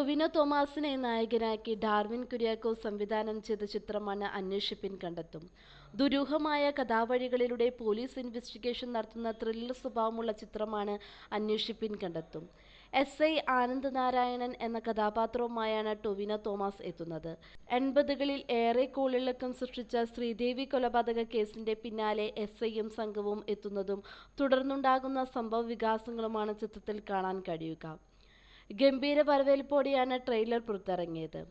ടൊവിനോ തോമസിനെ നായകനാക്കി ഡാർവിൻ കുര്യാക്കോസ് സംവിധാനം ചെയ്ത ചിത്രമാണ് അന്വേഷിപ്പിൻ കണ്ടെത്തും. ദുരൂഹമായ കഥാവഴികളിലൂടെ പോലീസ് ഇൻവെസ്റ്റിഗേഷൻ നടത്തുന്ന ത്രില്ലർ സ്വഭാവമുള്ള ചിത്രമാണ് അന്വേഷിപ്പിൻ കണ്ടെത്തും. എസ്.ഐ ആനന്ദ് നാരായണൻ എന്ന കഥാപാത്രവുമായാണ് ടൊവിനോ തോമസ് എത്തുന്നത്. 80കളിൽ ഏറെ കോളിളക്കം സൃഷ്ടിച്ച ശ്രീദേവി കൊലപാതക കേസിന്റെ പിന്നാലെ എസ്.ഐയും സംഘവും എത്തുന്നതും തുടർന്നുണ്ടാകുന്ന സംഭവ വികാസങ്ങളുമാണ് ചിത്രത്തിൽ കാണാൻ കഴിയുക. ഗംഭീര വരവേൽപ്പോടെയാണ് ട്രെയിലർ പുറത്തിറങ്ങിയത്.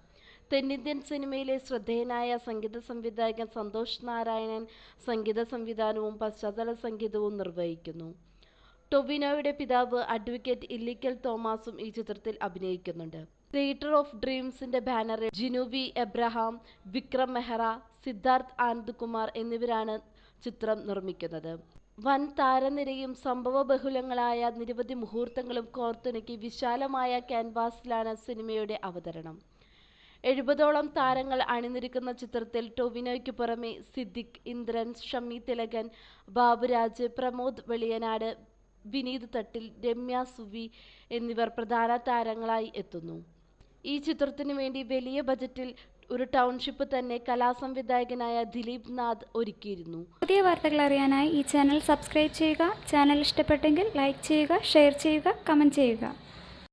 തെന്നിന്ത്യൻ സിനിമയിലെ ശ്രദ്ധേയനായ സംഗീത സംവിധായകൻ സന്തോഷ് നാരായണൻ സംഗീത സംവിധാനവും പശ്ചാത്തല സംഗീതവും നിർവഹിക്കുന്നു. ടൊവിനോയുടെ പിതാവ് അഡ്വക്കേറ്റ് ഇല്ലിക്കൽ തോമസും ഈ ചിത്രത്തിൽ അഭിനയിക്കുന്നുണ്ട്. തിയേറ്റർ ഓഫ് ഡ്രീംസിന്റെ ബാനറിൽ ജിനു വി എബ്രഹാം, വിക്രം മെഹ്റ, സിദ്ധാർത്ഥ് ആനന്ദ്കുമാർ എന്നിവരാണ് ചിത്രം നിർമ്മിക്കുന്നത്. വൻ താരനിരയും സംഭവബഹുലങ്ങളായ നിരവധി മുഹൂർത്തങ്ങളും കോർത്തിണക്കി വിശാലമായ ക്യാൻവാസിലാണ് സിനിമയുടെ അവതരണം. 70ഓളം താരങ്ങൾ അണിനിരക്കുന്ന ചിത്രത്തിൽ ടൊവിനോയ്ക്ക് പുറമെ സിദ്ദിഖ്, ഇന്ദ്രൻ, ഷമി തിലകൻ, ബാബുരാജ്, പ്രമോദ് വെളിയനാട്, വിനീത് തട്ടിൽ, രമ്യ സുവി എന്നിവർ പ്രധാന താരങ്ങളായി എത്തുന്നു. ഈ ചിത്രത്തിനു വേണ്ടി വലിയ ബജറ്റിൽ ഒരു ടൗൺഷിപ്പ് തന്നെ കലാസംവിധായകനായ ദിലീപ് നാഥ് ഒരുക്കിയിരുന്നു. പുതിയ വാർത്തകൾ അറിയാനായി ഈ ചാനൽ സബ്സ്ക്രൈബ് ചെയ്യുക. ചാനൽ ഇഷ്ടപ്പെട്ടെങ്കിൽ ലൈക്ക് ചെയ്യുക, ഷെയർ ചെയ്യുക, കമന്റ് ചെയ്യുക.